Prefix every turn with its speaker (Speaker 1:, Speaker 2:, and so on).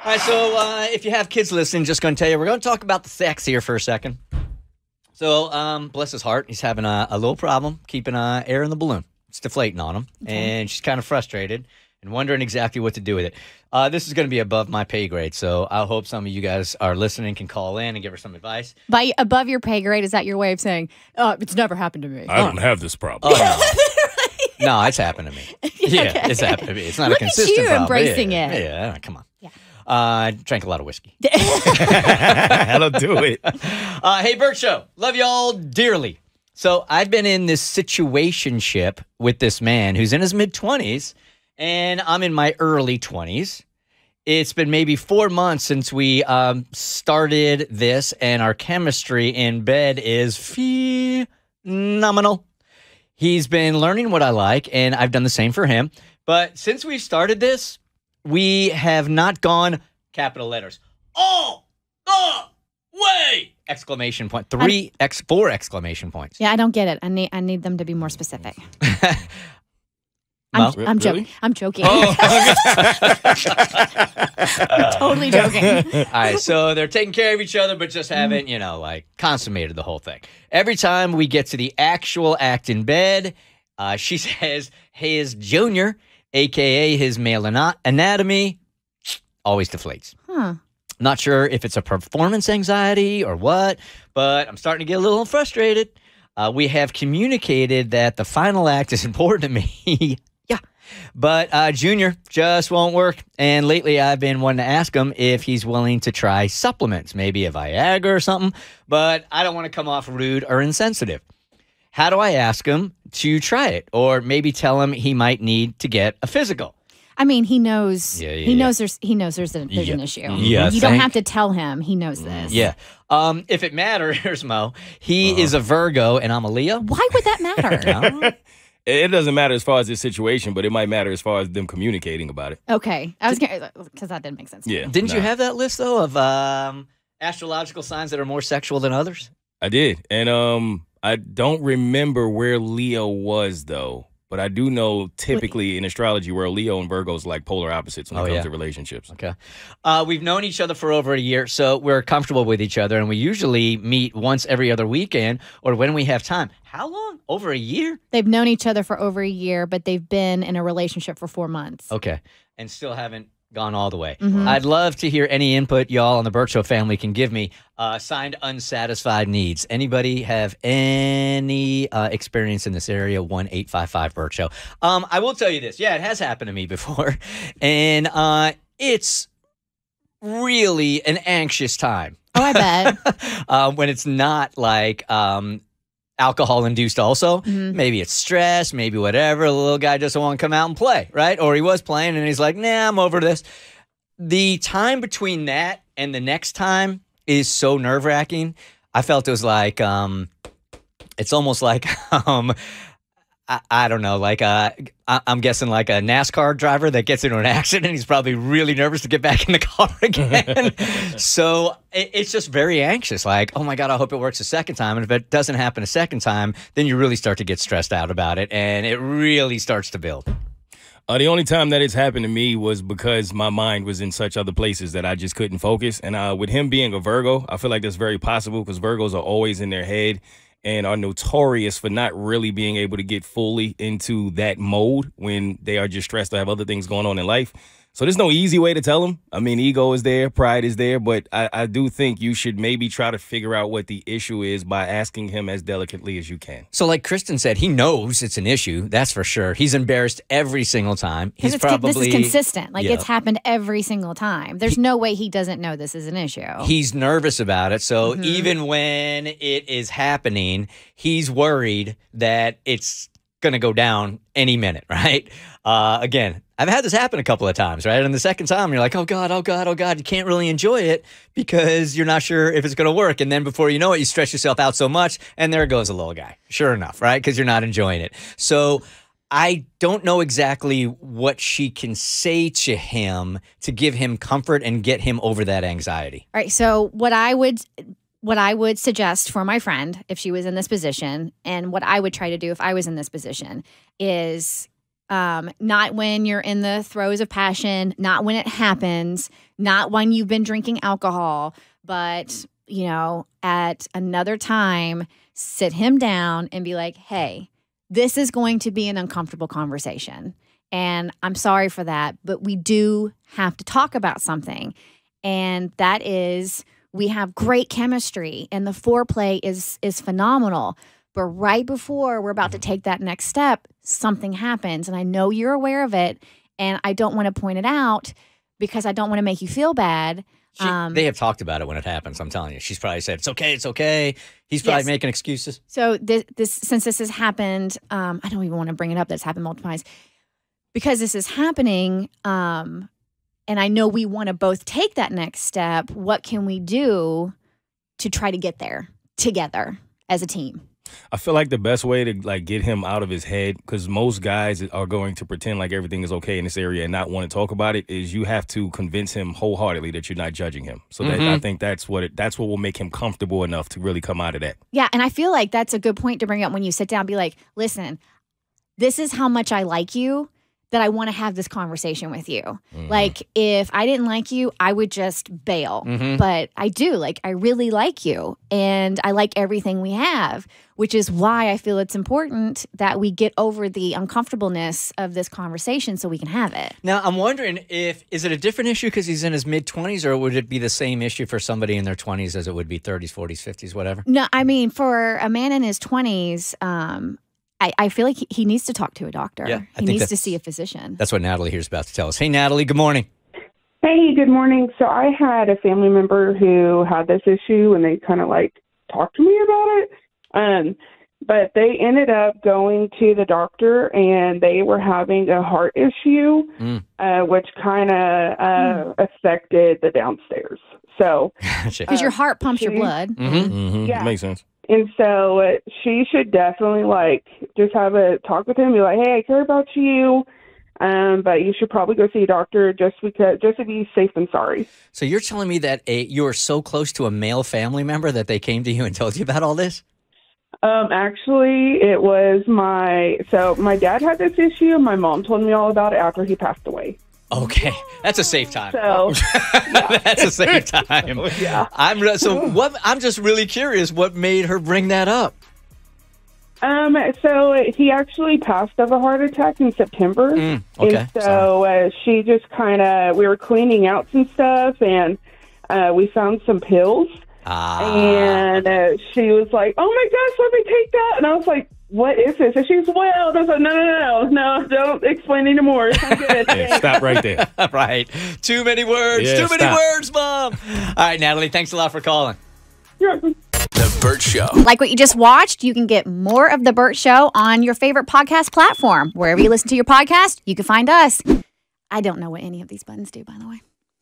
Speaker 1: All right, so if you have kids listening, just going to tell you, we're going to talk about the sex here for a second. So, bless his heart, he's having a little problem keeping air in the balloon. It's deflating on him, and she's kind of frustrated and wondering exactly what to do with it. This is going to be above my pay grade, so I hope some of you guys are listening can call in and give her some advice.
Speaker 2: By above your pay grade, is that your way of saying, it's never happened to me?
Speaker 3: I don't have this problem.
Speaker 1: Oh, no, it's happened to me. Yeah, it's happened to me. It's not a consistent
Speaker 2: you
Speaker 1: problem.
Speaker 2: embracing
Speaker 1: it.
Speaker 2: it.
Speaker 1: Yeah, come on.
Speaker 2: Yeah.
Speaker 1: I drank a lot of whiskey.
Speaker 3: That'll do it.
Speaker 1: Hey, Bert Show. Love y'all dearly. So I've been in this situationship with this man who's in his mid-20s, and I'm in my early 20s. It's been maybe 4 months since we started this, and our chemistry in bed is phenomenal. He's been learning what I like, and I've done the same for him. But since we've started this, we have not gone, capital letters, all the way! Exclamation point. 4 exclamation points.
Speaker 2: Yeah, I don't get it. I need them to be more specific.
Speaker 1: Well,
Speaker 2: I'm
Speaker 3: really?
Speaker 2: I'm joking.
Speaker 1: Oh.
Speaker 2: I'm totally joking.
Speaker 1: All right, so they're taking care of each other, but just haven't, consummated the whole thing. Every time we get to the actual act in bed, she says, his junior, a.k.a. his male anatomy, always deflates.
Speaker 2: Huh.
Speaker 1: Not sure if it's a performance anxiety or what, but I'm starting to get a little frustrated. We have communicated that the final act is important to me. Yeah. But Junior just won't work. And lately I've been wanting to ask him if he's willing to try supplements, maybe a Viagra or something, but I don't want to come off rude or insensitive. How do I ask him to try it? Or maybe tell him he might need to get a physical?
Speaker 2: I mean, he knows.
Speaker 1: Yeah,
Speaker 2: he knows there's an issue.
Speaker 1: Yeah,
Speaker 2: you don't have to tell him. He knows this.
Speaker 1: Yeah. If it matters, Mo, he is a Virgo and I'm a Leo.
Speaker 2: Why would that matter?
Speaker 3: It doesn't matter as far as the situation, but it might matter as far as them communicating about it.
Speaker 2: Okay, I was because that didn't make sense.
Speaker 3: Yeah.
Speaker 1: Didn't you have that list though of astrological signs that are more sexual than others?
Speaker 3: I did, and I don't remember where Leo was though. But I do know typically in astrology where Leo and Virgo is like polar opposites when it comes to relationships.
Speaker 1: Okay. We've known each other for over a year, so we're comfortable with each other, and we usually meet once every other weekend or when we have time. How long? Over a year?
Speaker 2: They've known each other for over a year, but they've been in a relationship for 4 months.
Speaker 1: Okay. And still haven't gone all the way.
Speaker 2: Mm-hmm.
Speaker 1: I'd love to hear any input y'all on the Bert Show family can give me. Signed unsatisfied needs. Anybody have any experience in this area? 1-855-BERT Show. I will tell you this. Yeah, it has happened to me before. And it's really an anxious time.
Speaker 2: Oh, I bet.
Speaker 1: When it's not like alcohol induced also.
Speaker 2: Mm-hmm.
Speaker 1: Maybe it's stress, maybe whatever. The little guy doesn't want to come out and play, right? Or he was playing and he's like, nah, I'm over this. The time between that and the next time is so nerve-wracking. I felt it was like, it's almost like, I don't know, like I'm guessing like a NASCAR driver that gets into an accident. He's probably really nervous to get back in the car again. So it's just very anxious. Like, oh my God, I hope it works a second time. And if it doesn't happen a second time, then you really start to get stressed out about it. And it really starts to build.
Speaker 3: The only time that it's happened to me was because my mind was in such other places that I just couldn't focus. And with him being a Virgo, I feel like that's very possible because Virgos are always in their head and are notorious for not really being able to get fully into that mode when they are just stressed or have other things going on in life. So there's no easy way to tell them. I mean, ego is there, pride is there, but I do think you should maybe try to figure out what the issue is by asking him as delicately as you can.
Speaker 1: So like Kristen said, he knows it's an issue. That's for sure. He's embarrassed every single time. He's probably...
Speaker 2: This is consistent. Like, it's happened every single time. There's no way he doesn't know this is an issue.
Speaker 1: He's nervous about it. So even when it is happening, he's worried that it's going to go down any minute, right? Again, I've had this happen a couple of times, right? And the second time, you're like, oh God, oh God, oh God. You can't really enjoy it because you're not sure if it's going to work. And then before you know it, you stress yourself out so much, and there goes a little guy. Sure enough, right? Because you're not enjoying it. So I don't know exactly what she can say to him to give him comfort and get him over that anxiety.
Speaker 2: All right, so what I would suggest for my friend if she was in this position, and what I would try to do if I was in this position, is Not when you're in the throes of passion, not when it happens, not when you've been drinking alcohol, but, you know, at another time, sit him down and be like, hey, this is going to be an uncomfortable conversation. And I'm sorry for that, but we do have to talk about something. And that is, we have great chemistry and the foreplay is phenomenal. But right before we're about to take that next step, something happens. And I know you're aware of it. And I don't want to point it out because I don't want to make you feel bad.
Speaker 1: They have talked about it when it happens. I'm telling you. She's probably said, it's okay, it's okay. He's probably making excuses.
Speaker 2: So since this has happened, I don't even want to bring it up that it's happened multiple times. Because this is happening, and I know we want to both take that next step, what can we do to try to get there together as a team?
Speaker 3: I feel like the best way to like get him out of his head, because most guys are going to pretend like everything is okay in this area and not want to talk about it, is you have to convince him wholeheartedly that you're not judging him. So that, I think that's what will make him comfortable enough to really come out of that.
Speaker 2: Yeah, and I feel like that's a good point to bring up when you sit down and be like, listen, this is how much I like you, that I want to have this conversation with you. Like, if I didn't like you, I would just bail. But I do. Like, I really like you. And I like everything we have, which is why I feel it's important that we get over the uncomfortableness of this conversation so we can have it.
Speaker 1: Now, I'm wondering is it a different issue because he's in his mid-20s, or would it be the same issue for somebody in their 20s as it would be 30s, 40s, 50s, whatever?
Speaker 2: No, I mean, for a man in his 20s, I feel like he needs to talk to a doctor.
Speaker 1: Yeah,
Speaker 2: he needs to see a physician.
Speaker 1: That's what Natalie here's about to tell us. Hey, Natalie, good morning.
Speaker 4: Hey, good morning. So I had a family member who had this issue, and they kind of like talked to me about it. But they ended up going to the doctor, and they were having a heart issue, which kind of affected the downstairs. So
Speaker 2: because your heart pumps your blood.
Speaker 4: Yeah.
Speaker 3: Makes sense.
Speaker 4: And so she should definitely like just have a talk with him, be like, hey, I care about you, but you should probably go see a doctor just to be safe than sorry. So
Speaker 1: you're telling me that you're so close to a male family member that they came to you and told you about all this?
Speaker 4: Actually, it was my dad had this issue, and my mom told me all about it after he passed away.
Speaker 1: Okay, that's a safe time.
Speaker 4: So
Speaker 1: that's a safe time.
Speaker 4: Yeah.
Speaker 1: I'm just really curious. What made her bring that up?
Speaker 4: So he actually passed of a heart attack in September.
Speaker 1: Okay.
Speaker 4: And so she just we were cleaning out some stuff, and we found some pills. And she was like, "Oh my gosh, let me take that!" And I was like, "What is this?" And she's, "Well," I was like, "No, don't explain anymore. It's not good."
Speaker 3: Yeah, stop right there.
Speaker 1: Right. Too many words.
Speaker 3: Yeah,
Speaker 1: Too many words, Mom. All right, Natalie, thanks a lot for calling.
Speaker 4: You're welcome.
Speaker 5: The Bert Show.
Speaker 2: Like what you just watched, you can get more of The Bert Show on your favorite podcast platform. Wherever you listen to your podcast, you can find us. I don't know what any of these buttons do, by the way.